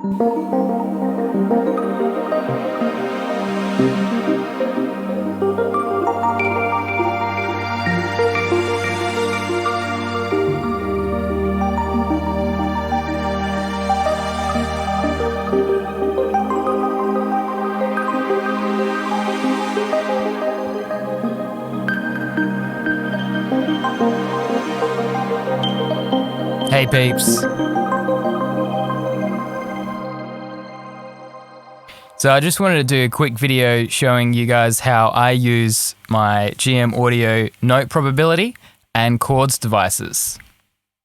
Hey peeps. So I just wanted to do a quick video showing you guys how I use my GMaudio note probability and chords devices.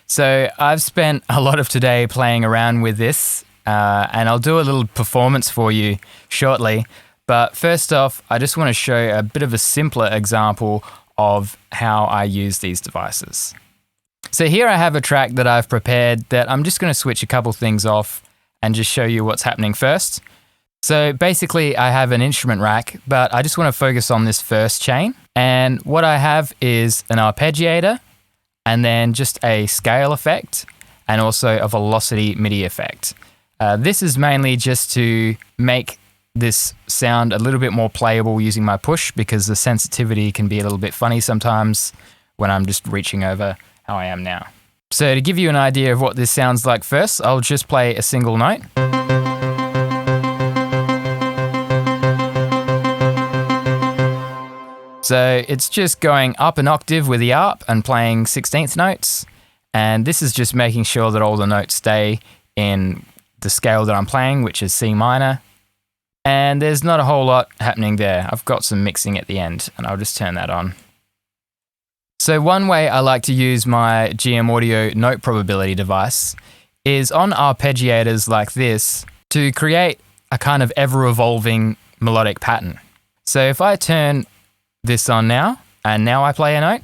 So I've spent a lot of today playing around with this and I'll do a little performance for you shortly. But first off, I just want to show a bit of a simpler example of how I use these devices. So here I have a track that I've prepared that I'm just going to switch a couple things off and just show you what's happening first. So basically I have an instrument rack, but I just want to focus on this first chain. And what I have is an arpeggiator and then just a scale effect and also a velocity MIDI effect. This is mainly just to make this sound a little bit more playable using my push, because the sensitivity can be a little bit funny sometimes when I'm just reaching over how I am now. So to give you an idea of what this sounds like first, I'll just play a single note. So it's just going up an octave with the arp and playing 16th notes. And this is just making sure that all the notes stay in the scale that I'm playing, which is C minor. And there's not a whole lot happening there. I've got some mixing at the end and I'll just turn that on. So one way I like to use my GMaudio note probability device is on arpeggiators like this to create a kind of ever-evolving melodic pattern. So if I turn this on now, and now I play a note,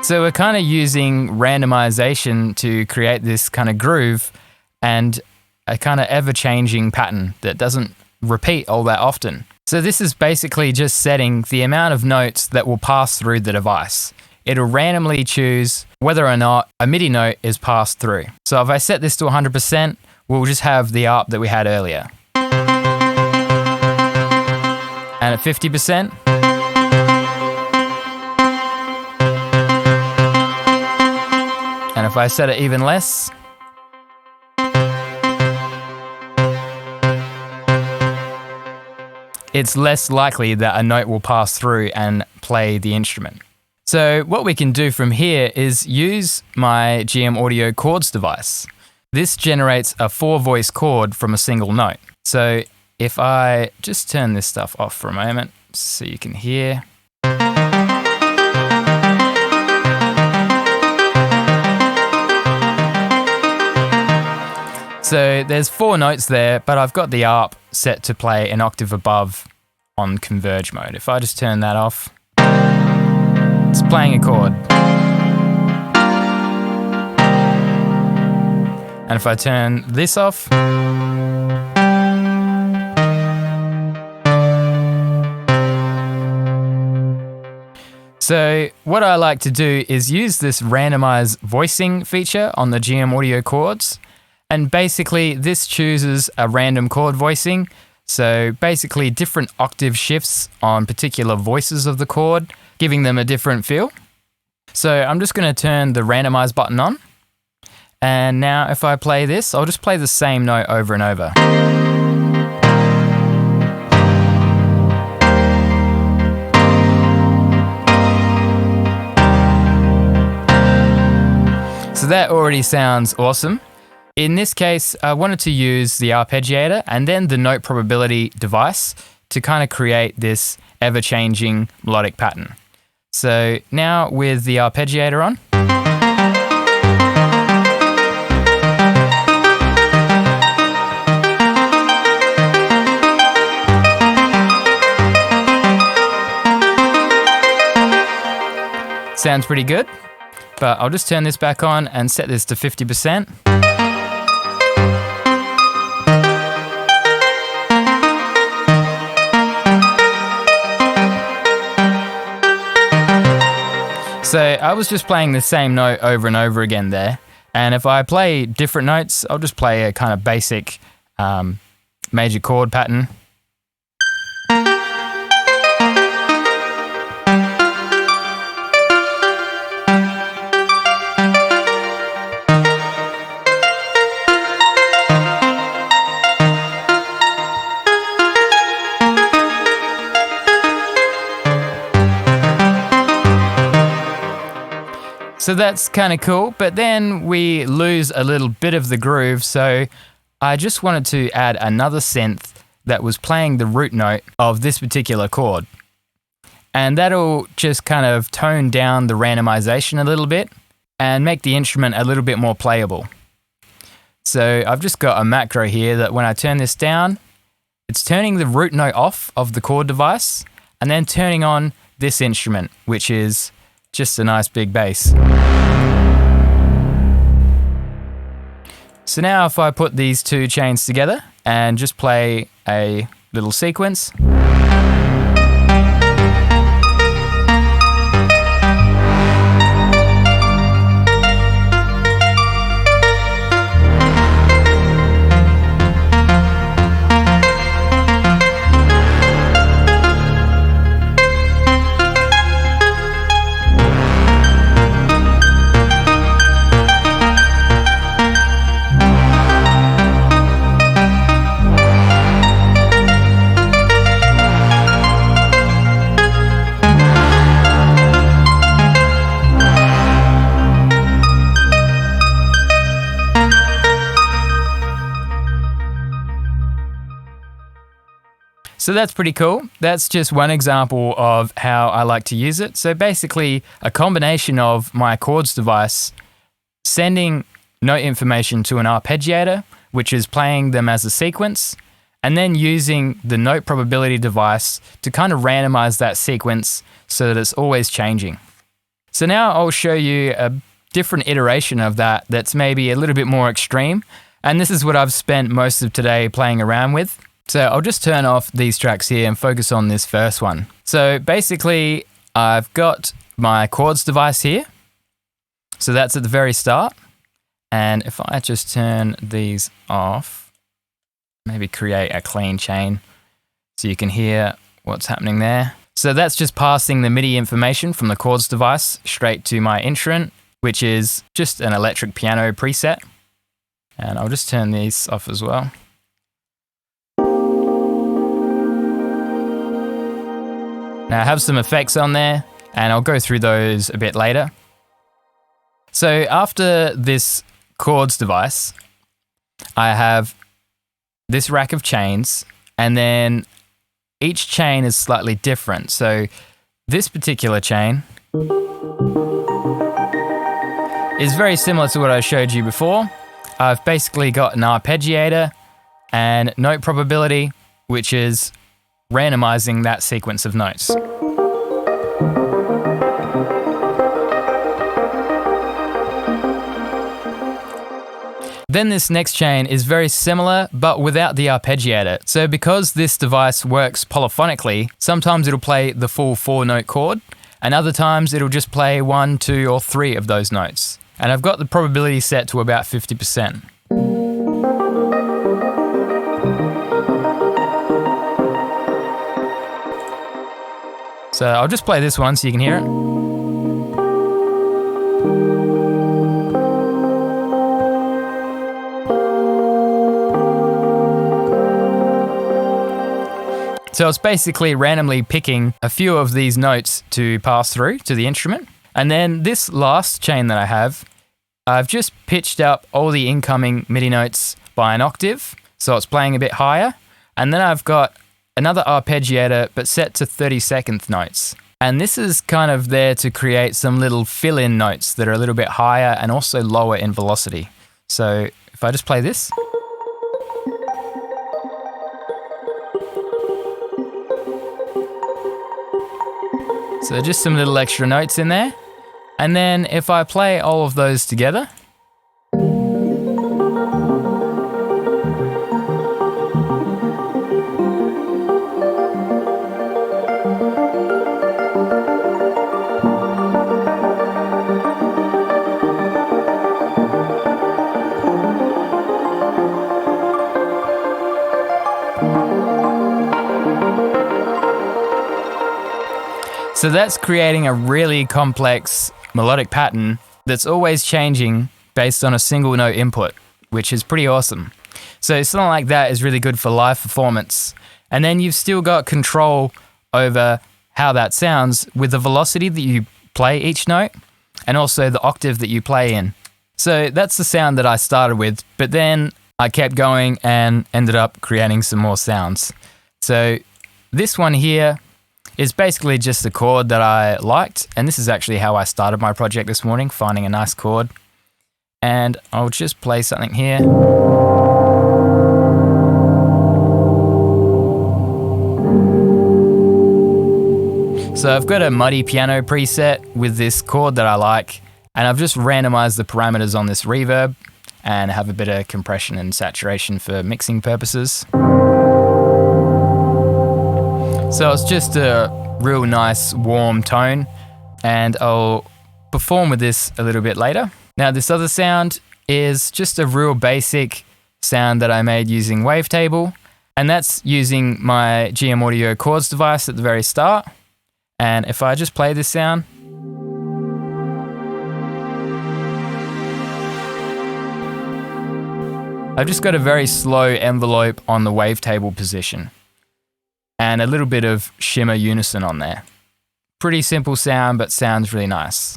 so we're kind of using randomization to create this kind of groove and a kind of ever-changing pattern that doesn't repeat all that often. So this is basically just setting the amount of notes that will pass through the device. It'll randomly choose whether or not a MIDI note is passed through. So if I set this to 100%, we'll just have the arp that we had earlier. And at 50%, and if I set it even less, it's less likely that a note will pass through and play the instrument. So what we can do from here is use my GMaudio chords device. This generates a 4-voice chord from a single note. So if I just turn this stuff off for a moment so you can hear. So there's 4 notes there, but I've got the arp set to play an octave above on converge mode. If I just turn that off, it's playing a chord. And if I turn this off, so what I like to do is use this randomize voicing feature on the GMaudio chords. And basically this chooses a random chord voicing. So basically different octave shifts on particular voices of the chord, giving them a different feel. So I'm just going to turn the randomize button on. And now if I play this, I'll just play the same note over and over. So that already sounds awesome. In this case, I wanted to use the arpeggiator and then the note probability device to kind of create this ever-changing melodic pattern. So now with the arpeggiator on, sounds pretty good, but I'll just turn this back on and set this to 50%. So I was just playing the same note over and over again there. And if I play different notes, I'll just play a kind of basic major chord pattern. So that's kind of cool, but then we lose a little bit of the groove, so I just wanted to add another synth that was playing the root note of this particular chord. And that'll just kind of tone down the randomization a little bit and make the instrument a little bit more playable. So I've just got a macro here that when I turn this down, it's turning the root note off of the chord device and then turning on this instrument, which is just a nice big bass. So now if I put these two chains together and just play a little sequence. So that's pretty cool. That's just one example of how I like to use it. So basically a combination of my chords device sending note information to an arpeggiator, which is playing them as a sequence, and then using the note probability device to kind of randomize that sequence so that it's always changing. So now I'll show you a different iteration of that that's maybe a little bit more extreme. And this is what I've spent most of today playing around with. So I'll just turn off these tracks here and focus on this first one. So basically, I've got my chords device here. So that's at the very start. And if I just turn these off, maybe create a clean chain so you can hear what's happening there. So that's just passing the MIDI information from the chords device straight to my instrument, which is just an electric piano preset. And I'll just turn these off as well. Now I have some effects on there, and I'll go through those a bit later. So after this chords device, I have this rack of chains, and then each chain is slightly different. So this particular chain is very similar to what I showed you before. I've basically got an arpeggiator and note probability, which is randomizing that sequence of notes. Then this next chain is very similar, but without the arpeggiator. So because this device works polyphonically, sometimes it'll play the full 4-note chord, and other times it'll just play 1, 2, or 3 of those notes. And I've got the probability set to about 50%. So I'll just play this one so you can hear it. So it's basically randomly picking a few of these notes to pass through to the instrument. And then this last chain that I have, I've just pitched up all the incoming MIDI notes by an octave, so it's playing a bit higher. And then I've got another arpeggiator, but set to 32nd notes. And this is kind of there to create some little fill-in notes that are a little bit higher and also lower in velocity. So if I just play this. So just some little extra notes in there. And then if I play all of those together, So that's creating a really complex melodic pattern that's always changing based on a single note input, which is pretty awesome. So something like that is really good for live performance. And then you've still got control over how that sounds with the velocity that you play each note and also the octave that you play in. So that's the sound that I started with, but then I kept going and ended up creating some more sounds. So this one here is basically just a chord that I liked, and this is actually how I started my project this morning, finding a nice chord. And I'll just play something here. So I've got a MIDI piano preset with this chord that I like, and I've just randomized the parameters on this reverb and have a bit of compression and saturation for mixing purposes. So it's just a real nice warm tone, and I'll perform with this a little bit later. Now this other sound is just a real basic sound that I made using Wavetable, and that's using my GMaudio chords device at the very start. And if I just play this sound, I've just got a very slow envelope on the wavetable position and a little bit of shimmer unison on there. Pretty simple sound, but sounds really nice.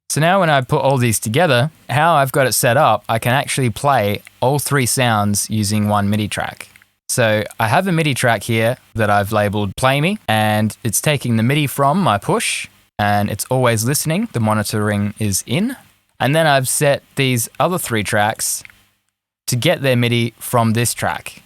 So now when I put all these together, how I've got it set up, I can actually play all three sounds using one MIDI track. So I have a MIDI track here that I've labeled Play Me, and it's taking the MIDI from my push, and it's always listening. The monitoring is in. And then I've set these other three tracks to get their MIDI from this track,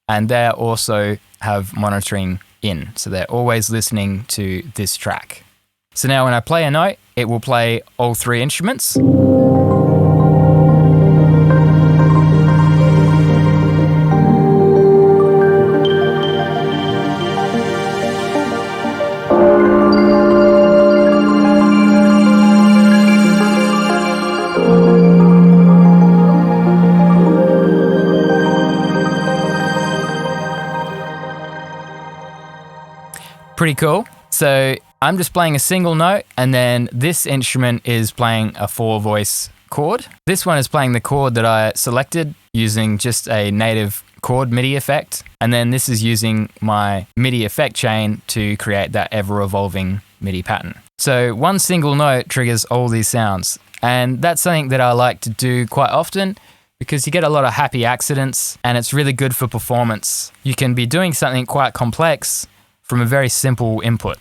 and they also have monitoring in. So they're always listening to this track. So now when I play a note, it will play all three instruments. Pretty cool. So I'm just playing a single note, and then this instrument is playing a 4-voice chord. This one is playing the chord that I selected using just a native chord MIDI effect. And then this is using my MIDI effect chain to create that ever-evolving MIDI pattern. So one single note triggers all these sounds. And that's something that I like to do quite often because you get a lot of happy accidents and it's really good for performance. You can be doing something quite complex from a very simple input.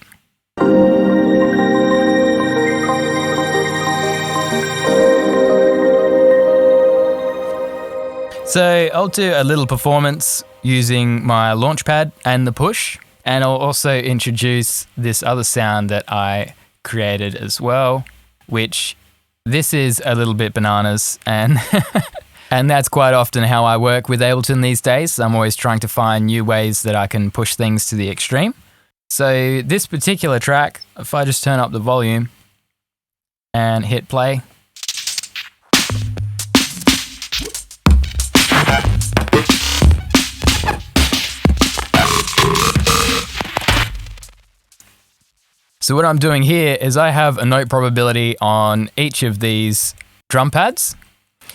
So I'll do a little performance using my launchpad and the push, and I'll also introduce this other sound that I created as well, which this is a little bit bananas, and and that's quite often how I work with Ableton these days. I'm always trying to find new ways that I can push things to the extreme. So this particular track, if I just turn up the volume and hit play, so what I'm doing here is I have a note probability on each of these drum pads,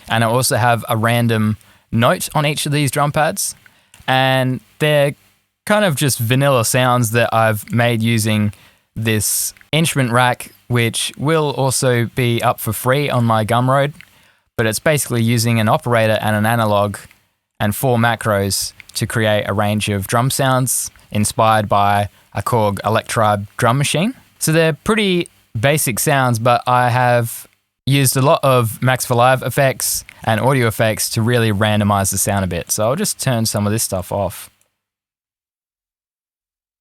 and I also have a random note on each of these drum pads, and they're kind of just vanilla sounds that I've made using this instrument rack, which will also be up for free on my Gumroad, but it's basically using an operator and an analog and 4 macros to create a range of drum sounds inspired by a Korg Electribe drum machine. So they're pretty basic sounds, but I have used a lot of Max for Live effects and audio effects to really randomize the sound a bit. So I'll just turn some of this stuff off,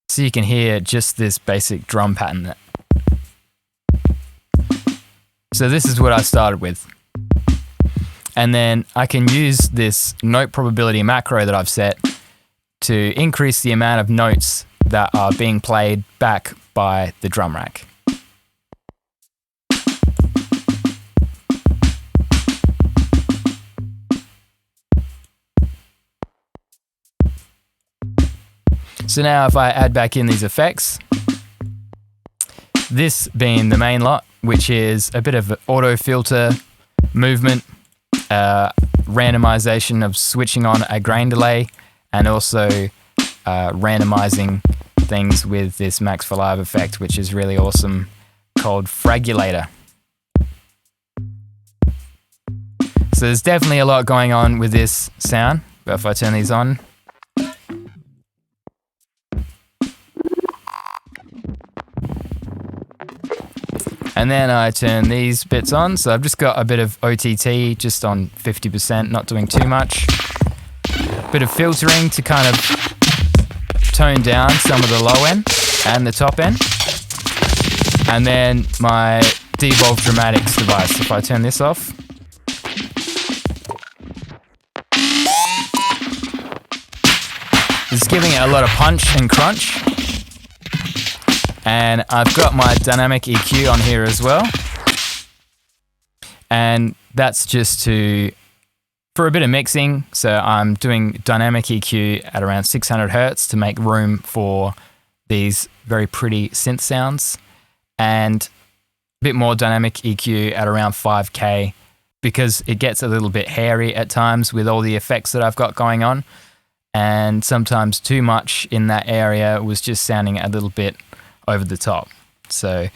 so you can hear just this basic drum pattern. So this is what I started with. And then I can use this note probability macro that I've set to increase the amount of notes that are being played back by the drum rack. So now if I add back in these effects, this being the main lot, which is a bit of auto filter movement, randomization of switching on a grain delay, and also randomizing things with this Max for Live effect, which is really awesome, called Fragulator. So there's definitely a lot going on with this sound, but if I turn these on, and then I turn these bits on, so I've just got a bit of OTT just on 50%, not doing too much. Bit of filtering to kind of tone down some of the low end and the top end. And then my Devolve Dramatics device, if I turn this off. It's giving it a lot of punch and crunch. And I've got my dynamic EQ on here as well. And that's just for a bit of mixing. So I'm doing dynamic EQ at around 600 Hertz to make room for these very pretty synth sounds. And a bit more dynamic EQ at around 5K because it gets a little bit hairy at times with all the effects that I've got going on. And sometimes too much in that area was just sounding a little bit over the top. So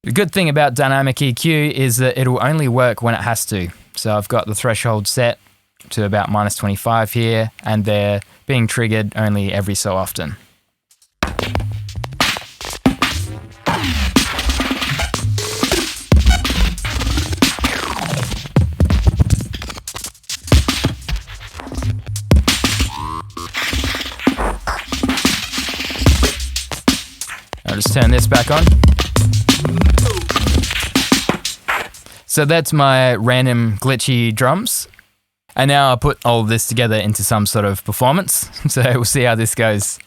the good thing about dynamic EQ is that it'll only work when it has to. So I've got the threshold set to about -25 here, and they're being triggered only every so often. I'll just turn this back on. So that's my random glitchy drums. And now I'll put all of this together into some sort of performance. So we'll see how this goes.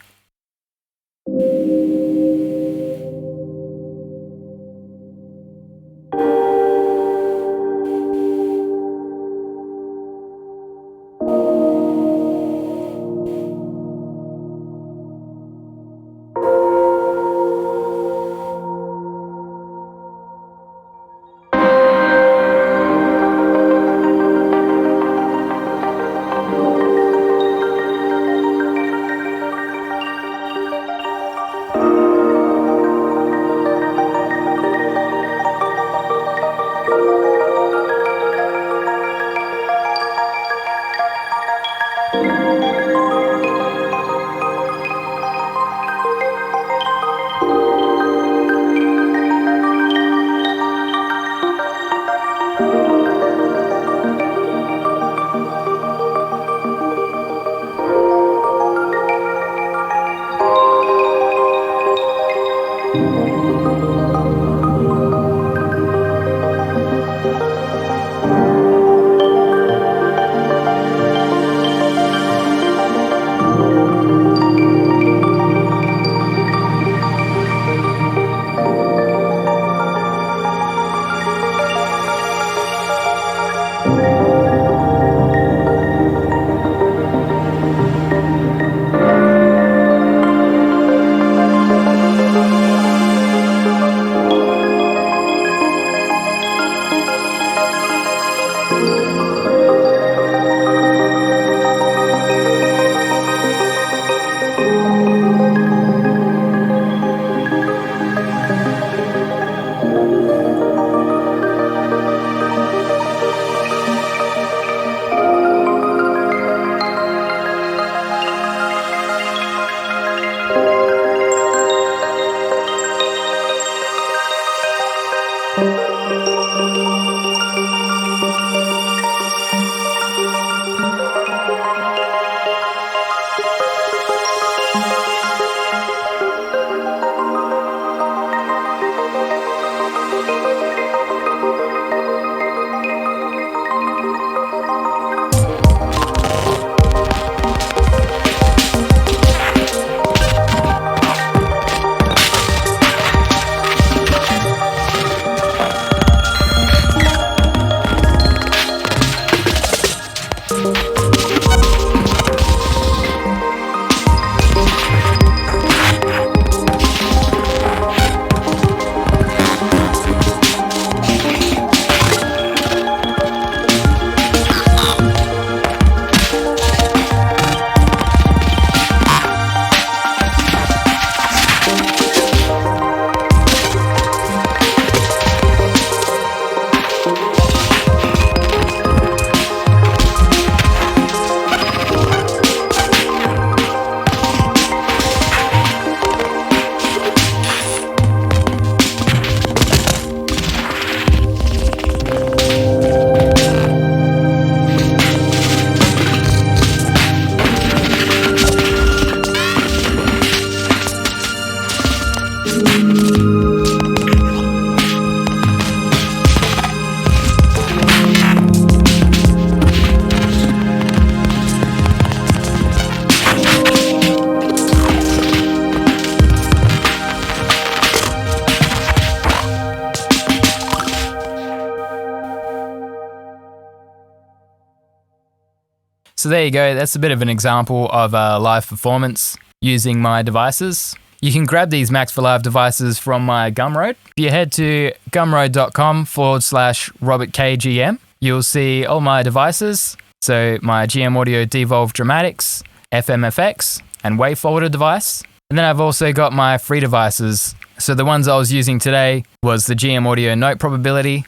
So there you go. That's a bit of an example of a live performance using my devices. You can grab these Max for Live devices from my Gumroad. If you head to gumroad.com/RobertKGM, you'll see all my devices. So my GMaudio Devolve Dramatics, FMFX, and Wavefolder device. And then I've also got my free devices. So the ones I was using today was the GMaudio Note Probability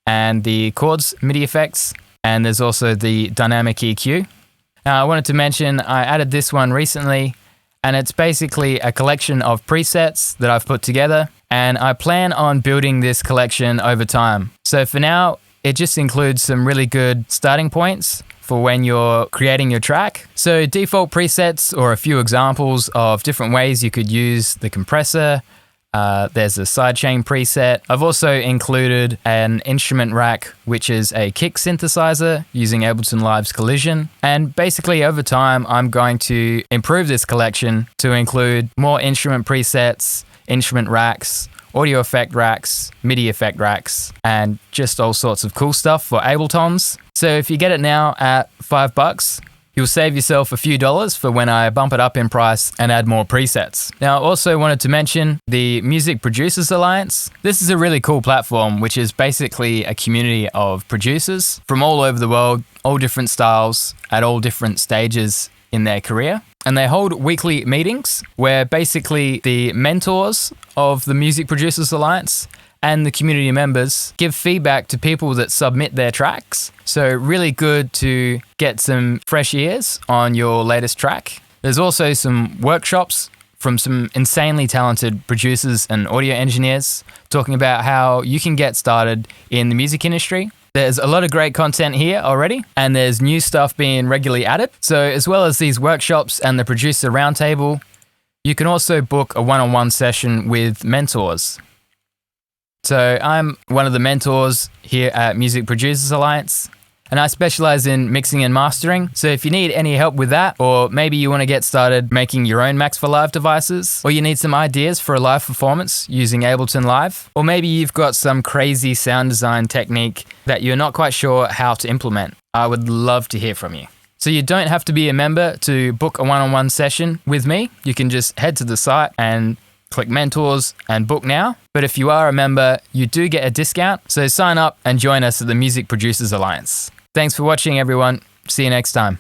and the Chords MIDI effects. And there's also the Dynamic EQ. Now I wanted to mention I added this one recently, and it's basically a collection of presets that I've put together, and I plan on building this collection over time. So for now, it just includes some really good starting points for when you're creating your track. So default presets, or a few examples of different ways you could use the compressor. There's a sidechain preset. I've also included an instrument rack, which is a kick synthesizer using Ableton Live's Collision. And basically over time, I'm going to improve this collection to include more instrument presets, instrument racks, audio effect racks, MIDI effect racks, and just all sorts of cool stuff for Abletons. So if you get it now at $5, you'll save yourself a few dollars for when I bump it up in price and add more presets. Now, I also wanted to mention the Music Producers Alliance. This is a really cool platform, which is basically a community of producers from all over the world, all different styles, at all different stages in their career. And they hold weekly meetings where basically the mentors of the Music Producers Alliance and the community members give feedback to people that submit their tracks. So really good to get some fresh ears on your latest track. There's also some workshops from some insanely talented producers and audio engineers talking about how you can get started in the music industry. There's a lot of great content here already, and there's new stuff being regularly added. So as well as these workshops and the producer roundtable, you can also book a one-on-one session with mentors. So I'm one of the mentors here at Music Producers Alliance, and I specialize in mixing and mastering. So if you need any help with that, or maybe you want to get started making your own Max for Live devices, or you need some ideas for a live performance using Ableton Live, or maybe you've got some crazy sound design technique that you're not quite sure how to implement, I would love to hear from you. So you don't have to be a member to book a one-on-one session with me. You can just head to the site and click Mentors and book now. But if you are a member, you do get a discount. So sign up and join us at the Music Producers Alliance. Thanks for watching, everyone. See you next time.